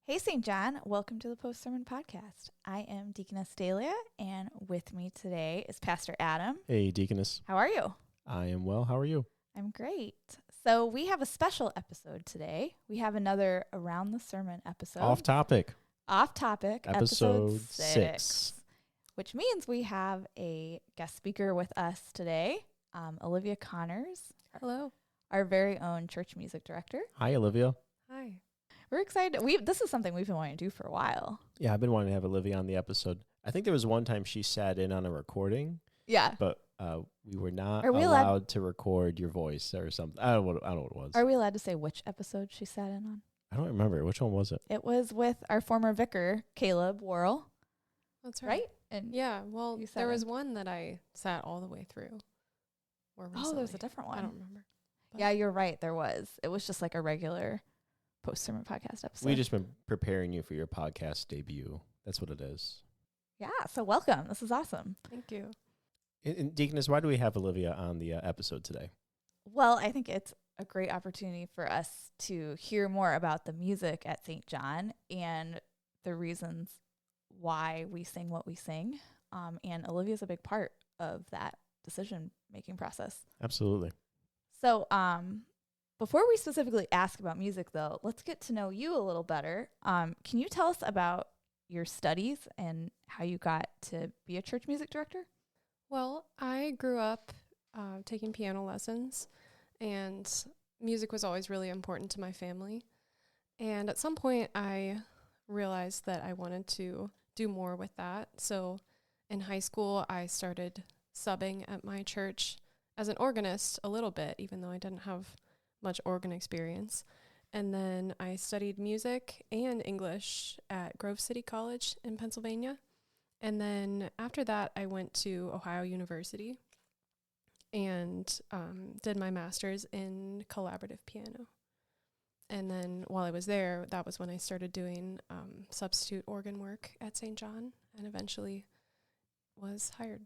Hey, St. John. Welcome to the Post Sermon Podcast. I am Deaconess Dahlia, and with me today is Pastor Adam. Hey, Deaconess. How are you? I am well. How are you? I'm great. So we have a special episode today. We have another Around the Sermon episode. Off topic. Off topic. Episode 6. Which means we have a guest speaker with us today, Olivia Connors. Hello. Our very own church music director. Hi, Olivia. Hi. We're excited. This is something we've been wanting to do for a while. Yeah, I've been wanting to have Olivia on the episode. I think there was one time she sat in on a recording. Yeah. But we were not allowed allowed to record your voice or something. I don't know what it was. Are we allowed to say which episode she sat in on? I don't remember. Which one was it? It was with our former vicar, Caleb Worrell, That's right? And Yeah, well, You sat there was in. one that I sat all the way through. Or oh, there's a recently. different one. I don't remember. Yeah, you're right. There was. It was just like a regular post-sermon podcast episode. We just been preparing you for your podcast debut. That's what it is. Yeah, so welcome. This is awesome. Thank you. And Deaconess, why do we have Olivia on the episode today? Well, I think it's a great opportunity for us to hear more about the music at St. John and the reasons why we sing what we sing. And Olivia's a big part of that decision-making process. Absolutely. So, before we specifically ask about music, though, let's get to know you a little better. Can you tell us about your studies and how you got to be a church music director? Well, I grew up taking piano lessons, and music was always really important to my family. And at some point, I realized that I wanted to do more with that. So in high school, I started subbing at my church as an organist a little bit, even though I didn't have much organ experience. And then I studied music and English at Grove City College in Pennsylvania. And then after that, I went to Ohio University and did my master's in collaborative piano. And then while I was there, that was when I started doing substitute organ work at St. John and eventually was hired.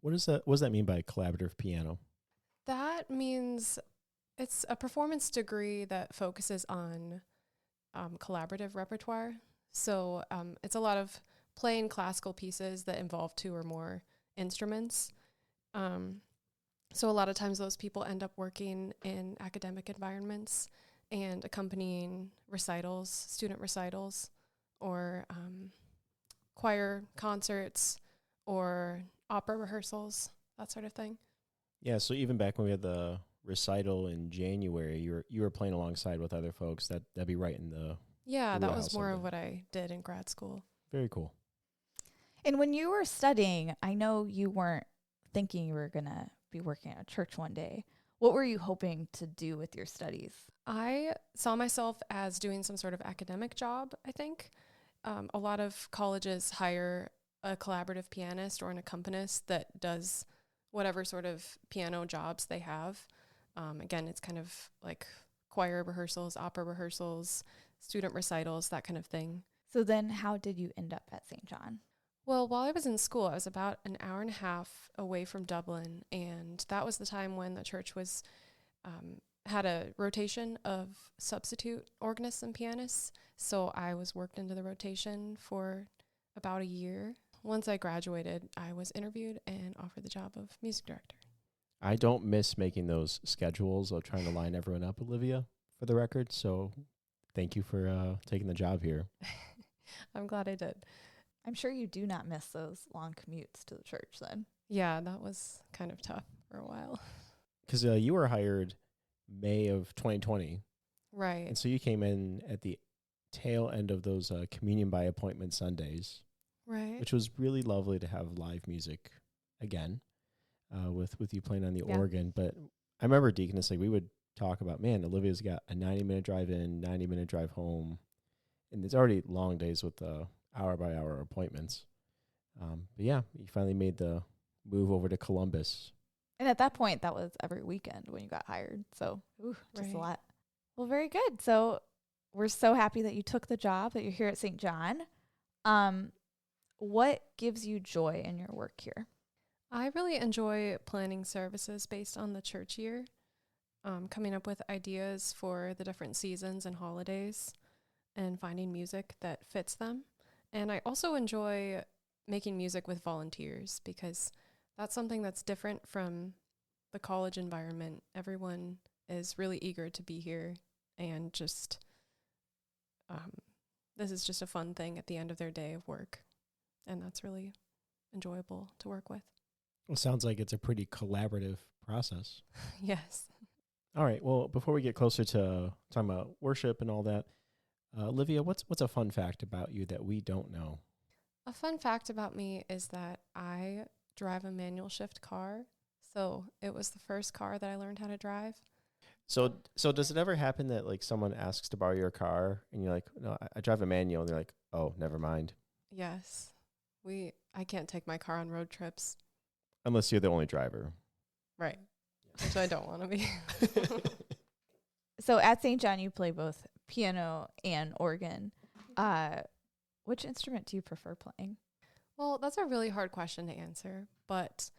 What does that mean by collaborative piano? That means it's a performance degree that focuses on collaborative repertoire. So it's a lot of playing classical pieces that involve two or more instruments. So a lot of times those people end up working in academic environments and accompanying recitals, student recitals, or choir concerts, or opera rehearsals, that sort of thing. Yeah, so even back when we had the recital in January, you were playing alongside with other folks. That'd be right in the Yeah, that was wheelhouse more of of it. what I did in grad school. Very cool. And when you were studying, I know you weren't thinking you were going to be working at a church one day. What were you hoping to do with your studies? I saw myself as doing some sort of academic job, I think. A lot of colleges hire a collaborative pianist or an accompanist that does whatever sort of piano jobs they have. Again, it's kind of like choir rehearsals, opera rehearsals, student recitals, that kind of thing. So then how did you end up at St. John? Well, while I was in school, I was about an hour and a half away from Dublin, and that was the time when the church was had a rotation of substitute organists and pianists. So I was worked into the rotation for about a year. Once I graduated, I was interviewed and offered the job of music director. I don't miss making those schedules of trying to line everyone up, Olivia, for the record. So thank you for taking the job here. I'm glad I did. I'm sure you do not miss those long commutes to the church then. Yeah, that was kind of tough for a while. Because you were hired May of 2020. Right. And so you came in at the tail end of those communion by appointment Sundays, Right. which was really lovely to have live music again with you playing on the Yeah. organ. But I remember, Deaconess, like we would talk about, man, Olivia's got a 90-minute drive in, 90-minute drive home. And it's already long days with hour-by-hour appointments. But yeah, you finally made the move over to Columbus. And at that point, that was every weekend when you got hired. So, just a Right. lot. Well, very good. So we're so happy that you took the job, that you're here at St. John. What gives you joy in your work here? I really enjoy planning services based on the church year, coming up with ideas for the different seasons and holidays, and finding music that fits them. And I also enjoy making music with volunteers because that's something that's different from the college environment. Everyone is really eager to be here and just this is just a fun thing at the end of their day of work. And that's really enjoyable to work with. Well, sounds like it's a pretty collaborative process. Yes. All right. Well, before we get closer to talking about worship and all that, Olivia, what's a fun fact about you that we don't know? A fun fact about me is that I drive a manual shift car. So it was the first car that I learned how to drive. So does it ever happen that like someone asks to borrow your car and you're like, no, I drive a manual, and they're like, oh, never mind. Yes. I can't take my car on road trips. Unless you're the only driver. Right. Which I don't want to be. So at St. John, you play both piano and organ. Which instrument do you prefer playing? Well, that's a really hard question to answer, but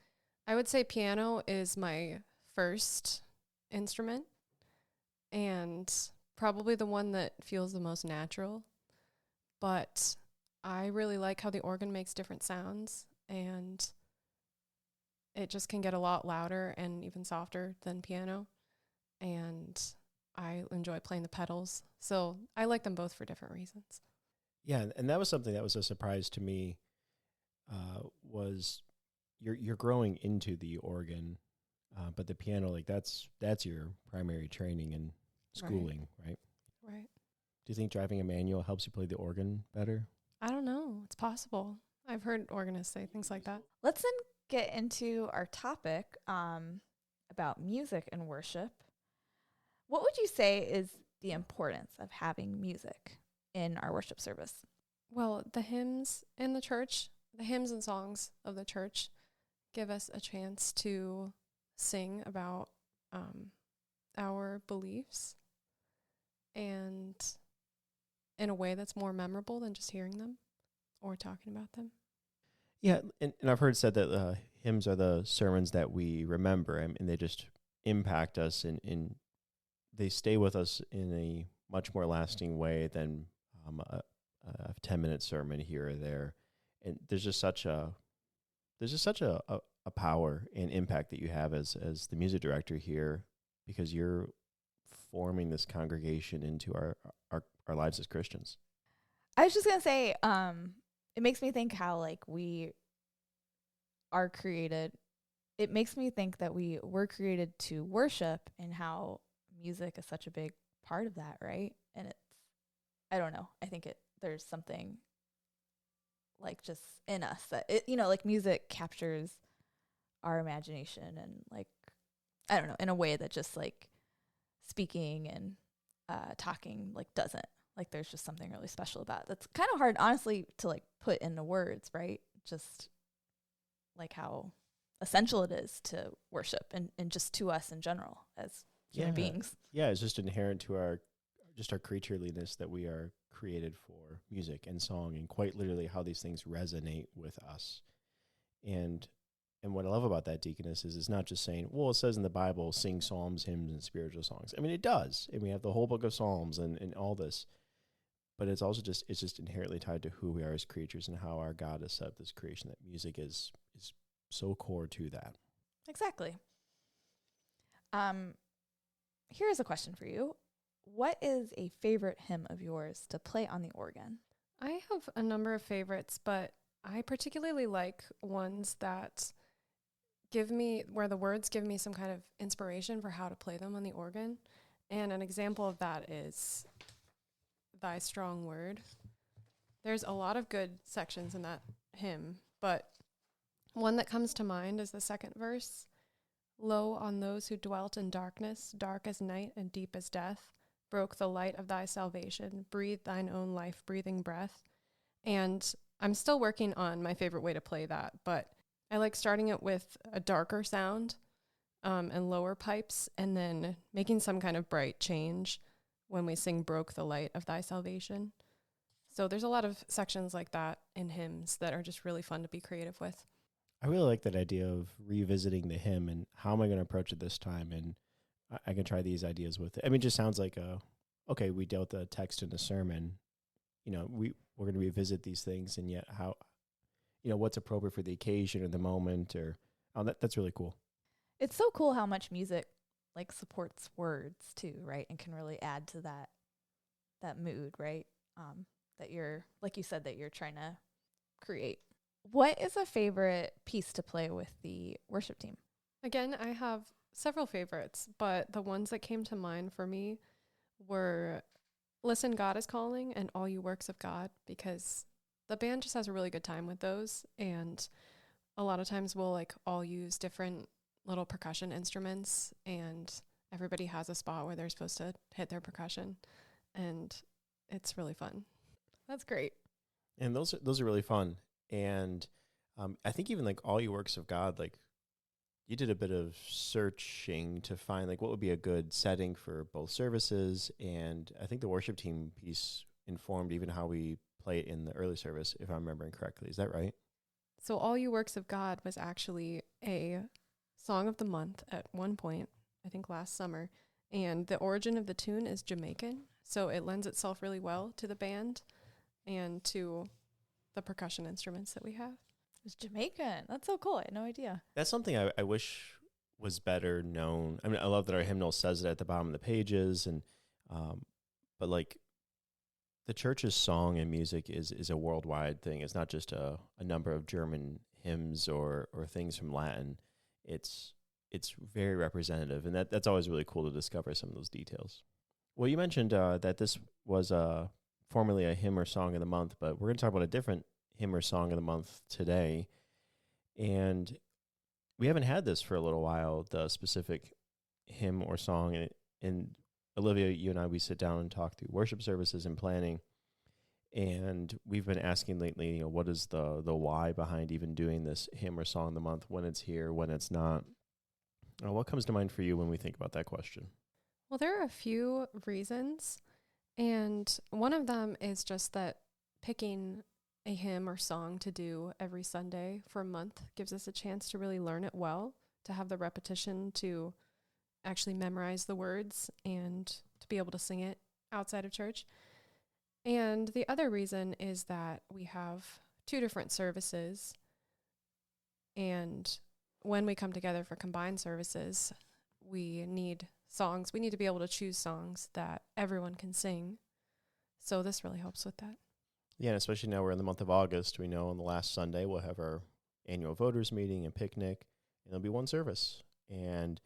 I would say piano is my first instrument and probably the one that feels the most natural. But I really like how the organ makes different sounds, and it just can get a lot louder and even softer than piano. And I enjoy playing the pedals. So I like them both for different reasons. Yeah, and that was something that was a surprise to me, was you're growing into the organ, but the piano, like that's your primary training and schooling, right? Right. Do you think driving a manual helps you play the organ better? I don't know. It's possible. I've heard organists say things like that. Let's then get into our topic about music and worship. What would you say is the importance of having music in our worship service? Well, the hymns in the church, the hymns and songs of the church give us a chance to sing about our beliefs and in a way that's more memorable than just hearing them or talking about them. Yeah, and I've heard said that hymns are the sermons that we remember, and they just impact us, and they stay with us in a much more lasting way than a 10-minute sermon here or there. And there's just such a power and impact that you have as the music director here, because you're forming this congregation into our lives as Christians. I was just going to say, it makes me think how like we are created. It makes me think that we were created to worship, and how music is such a big part of that, right? And it's, I don't know, I think there's something like just in us that like music captures our imagination, and like, I don't know, in a way that just like speaking and talking like doesn't. Like there's just something really special about it. That's kind of hard, honestly, to like put into words, right? Just like how essential it is to worship and just to us in general as human beings. Yeah, it's just inherent to our creatureliness that we are created for music and song, and quite literally how these things resonate with us. And what I love about that, Deaconess, is it's not just saying, well, it says in the Bible, sing psalms, hymns, and spiritual songs. I mean, it does. And we have the whole book of Psalms and all this. But it's also just inherently tied to who we are as creatures and how our God has set up this creation, that music is so core to that. Exactly. Here's a question for you. What is a favorite hymn of yours to play on the organ? I have a number of favorites, but I particularly like ones that where the words give me some kind of inspiration for how to play them on the organ. And an example of that is Thy Strong Word. There's a lot of good sections in that hymn, but one that comes to mind is the second verse. Lo, on those who dwelt in darkness, dark as night and deep as death, broke the light of thy salvation, breathe thine own life-breathing breath. And I'm still working on my favorite way to play that, but I like starting it with a darker sound and lower pipes, and then making some kind of bright change when we sing broke the light of thy salvation. So there's a lot of sections like that in hymns that are just really fun to be creative with. I really like that idea of revisiting the hymn and how am I going to approach it this time, and I can try these ideas with it. I mean, it just sounds like okay, we dealt the text in a sermon, we're going to revisit these things, and yet how, what's appropriate for the occasion or the moment, or that's really cool. It's so cool how much music like supports words too, right? And can really add to that mood, right? That you're, like you said, that you're trying to create. What is a favorite piece to play with the worship team? Again, I have several favorites, but the ones that came to mind for me were Listen, God is Calling and All You Works of God, because the band just has a really good time with those. And a lot of times we'll like all use different little percussion instruments, and everybody has a spot where they're supposed to hit their percussion, and it's really fun. That's great. And those are really fun. And I think even like All You Works of God, like you did a bit of searching to find like what would be a good setting for both services. And I think the worship team piece informed even how we play it in the early service, if I'm remembering correctly. Is that right? So All You Works of God was actually a song of the month at one point, I think last summer. And the origin of the tune is Jamaican. So it lends itself really well to the band and to the percussion instruments that we have. It's Jamaican. That's so cool. I had no idea. That's something I wish was better known. I mean, I love that our hymnal says it at the bottom of the pages, and but like the church's song and music is a worldwide thing. It's not just a number of German hymns or things from Latin. It's very representative, and that's always really cool to discover some of those details. Well, you mentioned that this was formerly a hymn or song of the month, but we're going to talk about a different hymn or song of the month today. And we haven't had this for a little while, the specific hymn or song. And Olivia, you and I, we sit down and talk through worship services and planning. And we've been asking lately, what is the why behind even doing this hymn or song of the month, when it's here, when it's not? What comes to mind for you when we think about that question? Well, there are a few reasons. And one of them is just that picking a hymn or song to do every Sunday for a month gives us a chance to really learn it well, to have the repetition, to actually memorize the words, and to be able to sing it outside of church. And the other reason is that we have 2 different services, and when we come together for combined services, we need songs. We need to be able to choose songs that everyone can sing. So this really helps with that. Yeah, and especially now we're in the month of August. We know on the last Sunday we'll have our annual voters meeting and picnic, and there'll be one service. And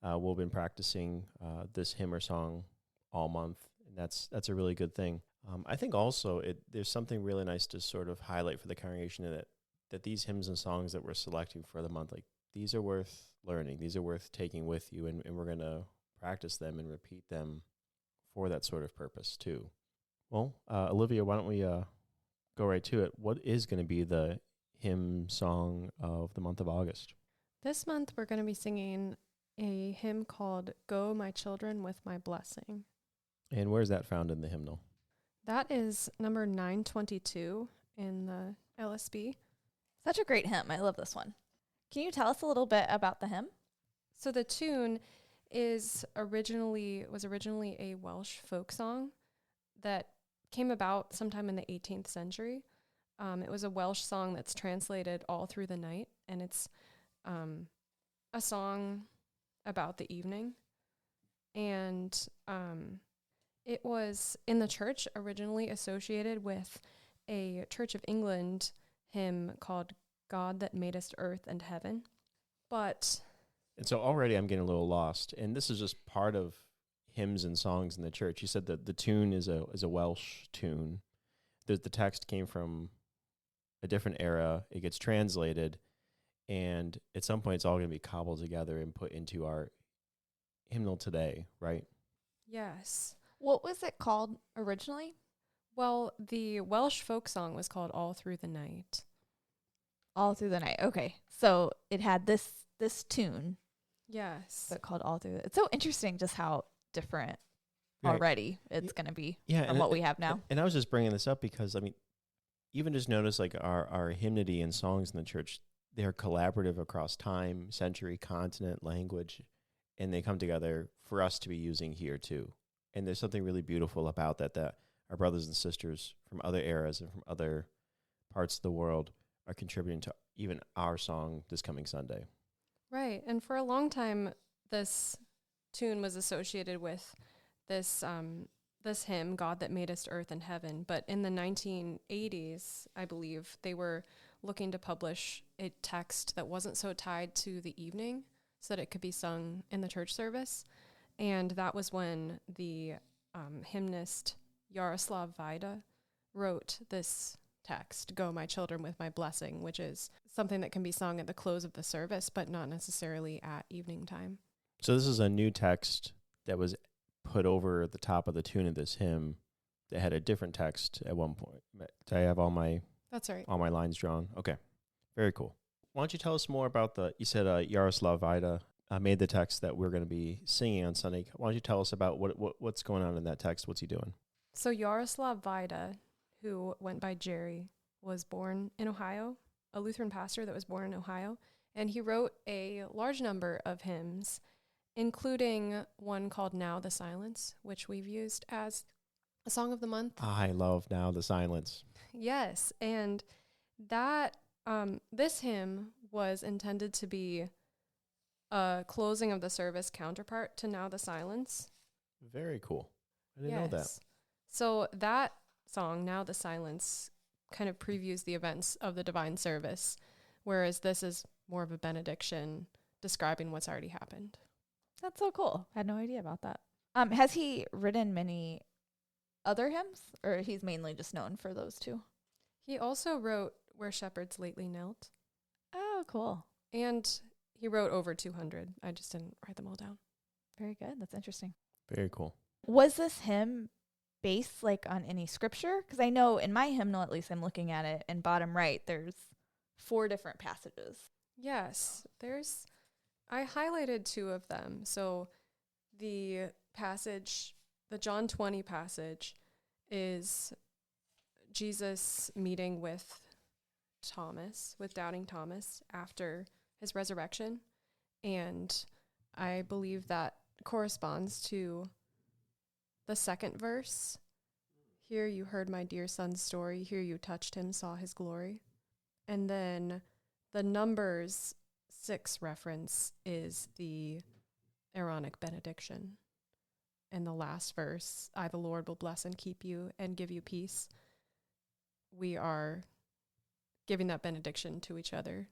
we'll been practicing this hymn or song all month, and that's a really good thing. I think also there's something really nice to sort of highlight for the congregation, that these hymns and songs that we're selecting for the month, like these are worth learning, these are worth taking with you, and we're going to practice them and repeat them for that sort of purpose too. Well, Olivia, why don't we go right to it? What is going to be the hymn song of the month of August? This month we're going to be singing a hymn called Go My Children with My Blessing. And where is that found in the hymnal? That is number 922 in the LSB. Such a great hymn. I love this one. Can you tell us a little bit about the hymn? So the tune was originally a Welsh folk song that came about sometime in the 18th century. It was a Welsh song that's translated all through the night, and it's a song about the evening. And it was in the church originally associated with a Church of England hymn called God That Madest Earth and Heaven. And so already I'm getting a little lost, and this is just part of hymns and songs in the church. You said that the tune is a Welsh tune. The text came from a different era. It gets translated, and at some point it's all going to be cobbled together and put into our hymnal today, right? Yes. What was it called originally? Well, the Welsh folk song was called All Through the Night. All Through the Night. Okay. So it had this tune. Yes. But called All Through the... It's so interesting just how different already it's going to be from what we have now. And I was just bringing this up because, I mean, even just notice like our hymnody and songs in the church, they're collaborative across time, century, continent, language, and they come together for us to be using here too. And there's something really beautiful about that our brothers and sisters from other eras and from other parts of the world are contributing to even our song this coming Sunday. Right. And for a long time, this tune was associated with this this hymn, God That Made Us Earth and Heaven. But in the 1980s, I believe, they were looking to publish a text that wasn't so tied to the evening so that it could be sung in the church service. And that was when the hymnist Yaroslav Vaida wrote this text, Go My Children with My Blessing, which is something that can be sung at the close of the service, but not necessarily at evening time. So this is a new text that was put over the top of the tune of this hymn that had a different text at one point. Do I have all my That's right. all my lines drawn? Okay, very cool. Why don't you tell us more about you said Yaroslav Vaida made the text that we're going to be singing on Sunday. Why don't you tell us about what's going on in that text? What's he doing? So Yaroslav Vaida, who went by Jerry, was born in Ohio, a Lutheran pastor that was born in Ohio, and he wrote a large number of hymns, including one called Now the Silence, which we've used as a song of the month. I love Now the Silence. Yes, and that this hymn was intended to be a closing of the service counterpart to Now the Silence. Very cool. I didn't know that. So that song, Now the Silence, kind of previews the events of the divine service, whereas this is more of a benediction describing what's already happened. That's so cool. I had no idea about that. Has he written many other hymns, or he's mainly just known for those two? He also wrote Where Shepherds Lately Knelt. Oh, cool. And he wrote over 200. I just didn't write them all down. Very good. That's interesting. Very cool. Was this hymn based on any scripture? Because I know in my hymnal, at least I'm looking at it, and bottom right, there's 4 different passages. Yes, I highlighted 2 of them. So the passage, the John 20 passage, is Jesus meeting with doubting Thomas after his resurrection. And I believe that corresponds to the second verse. Here you heard my dear son's story. Here you touched him, saw his glory. And then the Numbers 6 reference is the Aaronic benediction. And the last verse, I, the Lord, will bless and keep you and give you peace. We are giving that benediction to each other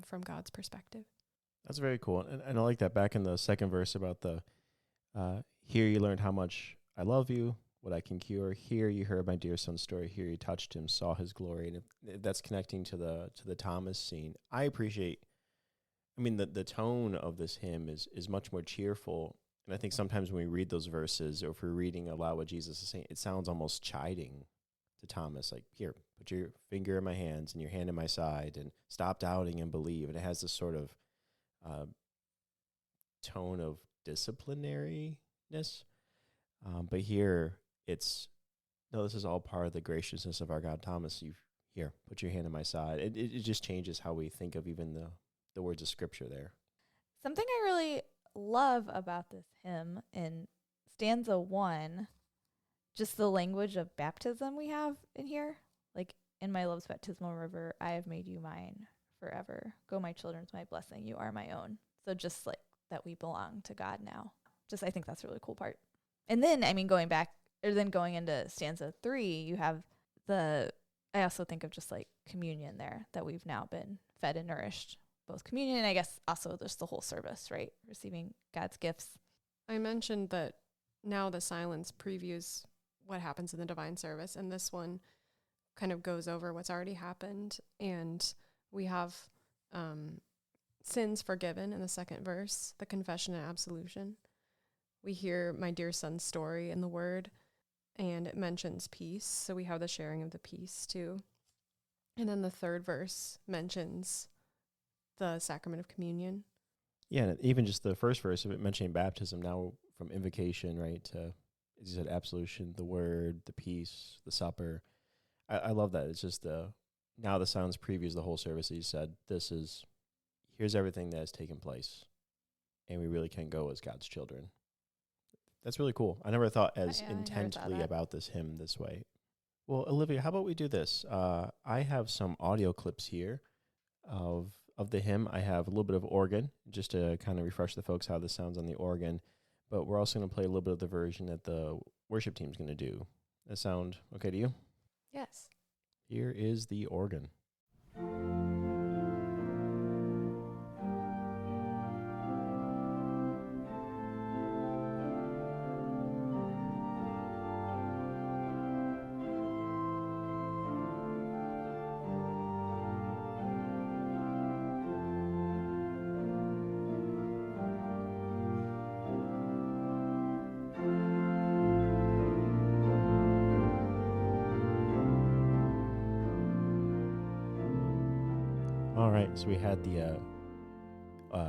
from God's perspective. That's very cool. And I like that back in the second verse about the, here you learned how much I love you, what I can cure. Here you heard my dear son's story. Here you touched him, saw his glory. And if that's connecting to the Thomas scene. I appreciate, the tone of this hymn is much more cheerful. And I think sometimes when we read those verses, or if we're reading aloud what Jesus is saying, it sounds almost chiding to Thomas, like, here, put your finger in my hands and your hand in my side and stop doubting and believe. And it has this sort of tone of disciplinariness. But here it's, no, this is all part of the graciousness of our God. Thomas, here, put your hand in my side. It just changes how we think of even the words of scripture there. Something I really love about this hymn in stanza 1, just the language of baptism we have in here. In my love's baptismal river, I have made you mine forever. Go my children with my blessing, you are my own. So just that we belong to God now. I think that's a really cool part. And then, going into stanza 3, you have I also think of just communion there, that we've now been fed and nourished. Both communion and I guess also just the whole service, right? Receiving God's gifts. I mentioned that Now the Silence previews what happens in the divine service, and this one kind of goes over what's already happened. And we have sins forgiven in the second verse, the confession and absolution. We hear my dear son's story in the word, and it mentions peace. So we have the sharing of the peace too. And then the third verse mentions the sacrament of communion. Yeah, and even just the first verse of it mentioning baptism, now from invocation, right, to, as you said, absolution, the word, the peace, the supper. I love that. It's just now the silence previews the whole service. As you said, here's everything that has taken place, and we really can go as God's children. That's really cool. I never thought as Yeah, I never thought intently that. about this hymn this way. Well, Olivia, how about we do this? I have some audio clips here of the hymn. I have a little bit of organ just to kind of refresh the folks how this sounds on the organ. But we're also going to play a little bit of the version that the worship team's going to do. That sound okay to you? Yes. Here is the organ. All right, so we had the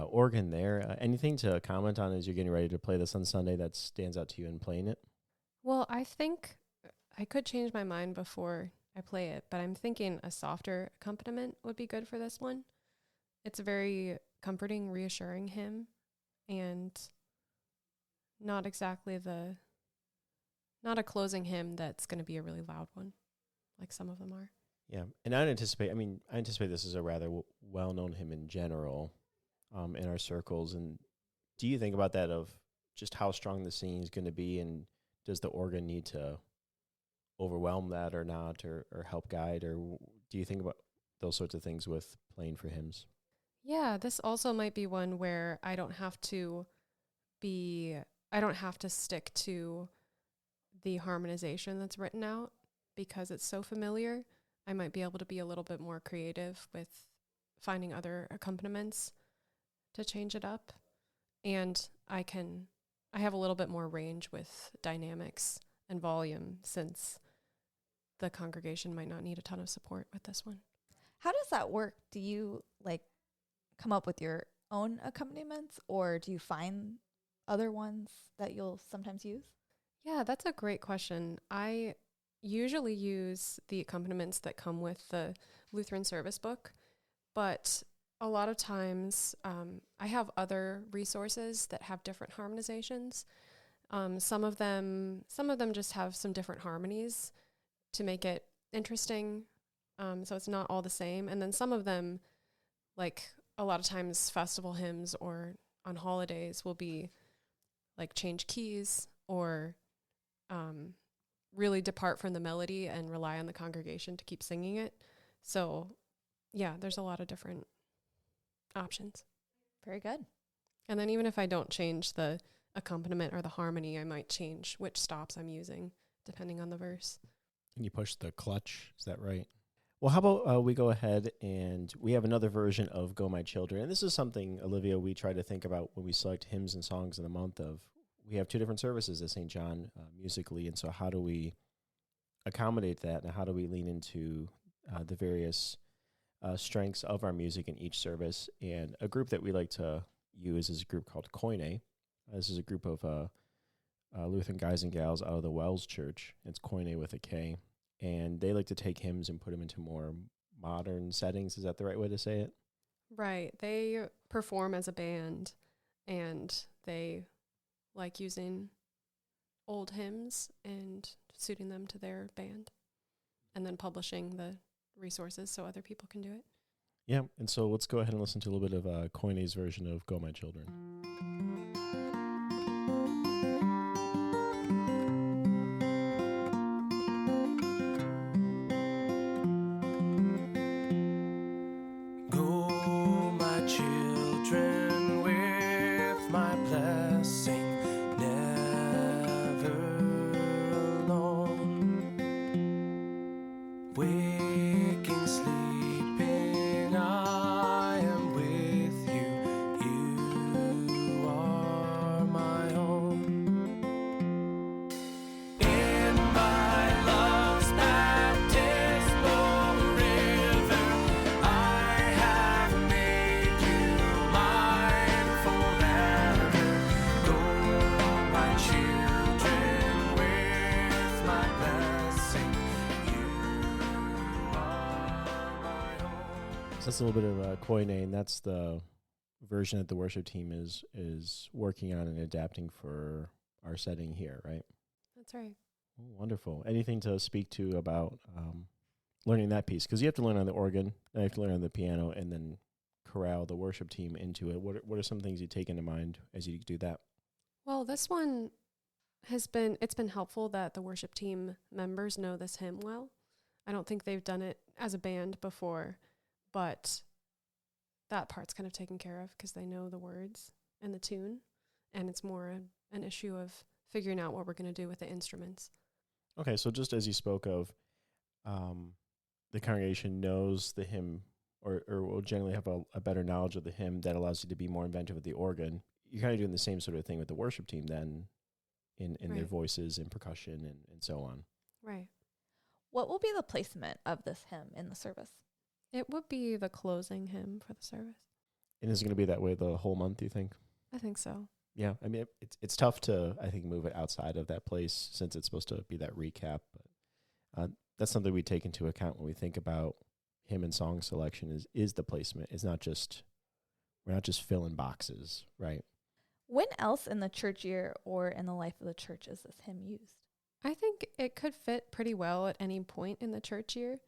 organ there. Anything to comment on as you're getting ready to play this on Sunday that stands out to you in playing it? Well, I think I could change my mind before I play it, but I'm thinking a softer accompaniment would be good for this one. It's a very comforting, reassuring hymn, and not exactly not a closing hymn that's going to be a really loud one, like some of them are. Yeah, and I anticipate this is a rather well-known hymn in general in our circles. And do you think about that of just how strong the singing is going to be, and does the organ need to overwhelm that or not, or help guide, or do you think about those sorts of things with playing for hymns? Yeah, this also might be one where I don't have to stick to the harmonization that's written out because it's so familiar. I might be able to be a little bit more creative with finding other accompaniments to change it up. And I have a little bit more range with dynamics and volume since the congregation might not need a ton of support with this one. How does that work? Do you like come up with your own accompaniments, or do you find other ones that you'll sometimes use? Yeah, that's a great question. I usually use the accompaniments that come with the Lutheran service book, but a lot of times I have other resources that have different harmonizations. Some of them just have some different harmonies to make it interesting, so it's not all the same. And then some of them, like a lot of times festival hymns or on holidays, will be like change keys or really depart from the melody and rely on the congregation to keep singing it. So yeah, there's a lot of different options. Very good. And then even if I don't change the accompaniment or the harmony, I might change which stops I'm using depending on the verse. And you push the clutch, is that right? Well, how about we go ahead and we have another version of Go My Children. And this is something, Olivia, we try to think about when we select hymns and songs in the month of. We have two different services at St. John musically, and so how do we accommodate that, and how do we lean into the various strengths of our music in each service? And a group that we like to use is a group called Koine. This is a group of Lutheran guys and gals out of the Wells Church. It's Koine with a K. And they like to take hymns and put them into more modern settings. Is that the right way to say it? Right. They perform as a band, and they like using old hymns and suiting them to their band, and then publishing the resources so other people can do it. Yeah, and so let's go ahead and listen to a little bit of Koine's version of Go My Children. Go, my children, with my blessing, never alone. Waking, sleeping, I am with you. You are my own. In my love's baptismal river, I have made you mine forever. Go, my children, with my blessing. You are my own. So that's a little bit of Koine, and that's the version that the worship team is working on and adapting for our setting here, right? That's right. Oh, wonderful. Anything to speak to about learning that piece? Because you have to learn on the organ, then you have to learn on the piano, and then corral the worship team into it. What are some things you take into mind as you do that? Well, this one it's been helpful that the worship team members know this hymn well. I don't think they've done it as a band before, but that part's kind of taken care of because they know the words and the tune, and it's more an issue of figuring out what we're going to do with the instruments. Okay, so just as you spoke of, the congregation knows the hymn or will generally have a better knowledge of the hymn that allows you to be more inventive with the organ. You're kind of doing the same sort of thing with the worship team then in their Right. voices and percussion and so on. Right. What will be the placement of this hymn in the service? It would be the closing hymn for the service. And is it going to be that way the whole month, do you think? I think so. Yeah, I mean, it's tough to, I think, move it outside of that place since it's supposed to be that recap. But that's something we take into account when we think about hymn and song selection is the placement. It's not just, we're not just filling boxes, right? When else in the church year or in the life of the church is this hymn used? I think it could fit pretty well at any point in the church year.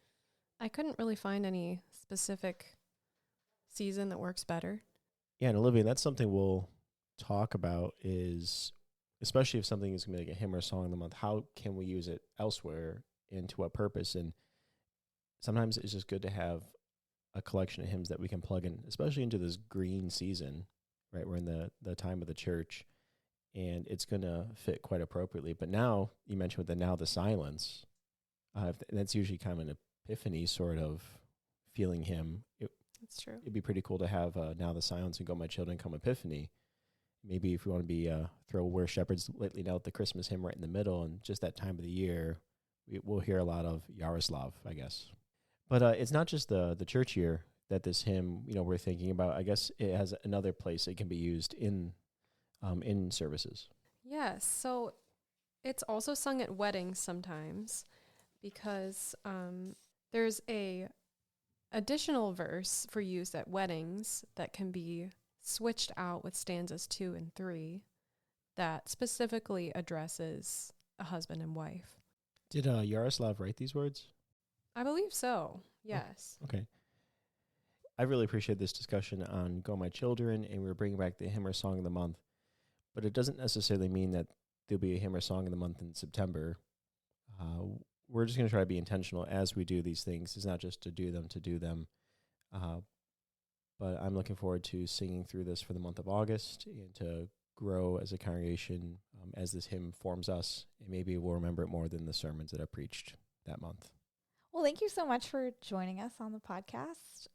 I couldn't really find any specific season that works better. Yeah, and Olivia, that's something we'll talk about is, especially if something is going to be like a hymn or song of the month, how can we use it elsewhere and to what purpose? And sometimes it's just good to have a collection of hymns that we can plug in, especially into this green season, right? We're in the time of the church, and it's going to fit quite appropriately. But now, you mentioned with the Now the Silence, that's usually kind of an epiphany sort of feeling hymn. That's true. It'd be pretty cool to have Now the Silence and Go My Children Come Epiphany. Maybe if we want to be throw Where Shepherds Lately Knelt, the Christmas hymn right in the middle, and just that time of the year, we'll hear a lot of Yaroslav, I guess. But it's not just the church year that this hymn, we're thinking about. I guess it has another place it can be used in services. Yes. So it's also sung at weddings sometimes because there's a additional verse for use at weddings that can be switched out with stanzas 2 and 3 that specifically addresses a husband and wife. Did Yaroslav write these words? I believe so. Yes. Okay. I really appreciate this discussion on Go My Children, and we're bringing back the hymn or song of the month. But it doesn't necessarily mean that there'll be a hymn or song of the month in September. We're just going to try to be intentional as we do these things. It's not just to do them. But I'm looking forward to singing through this for the month of August and to grow as a congregation as this hymn forms us. And maybe we'll remember it more than the sermons that I preached that month. Well, thank you so much for joining us on the podcast.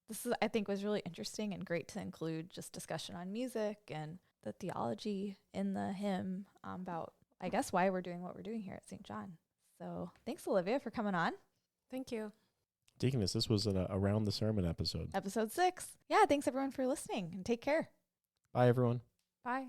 This is, I think, was really interesting and great to include just discussion on music and the theology in the hymn about, I guess, why we're doing what we're doing here at St. John. So thanks, Olivia, for coming on. Thank you. Deaconess, this was an Around the Sermon episode. Episode 6. Yeah, thanks everyone for listening and take care. Bye, everyone. Bye.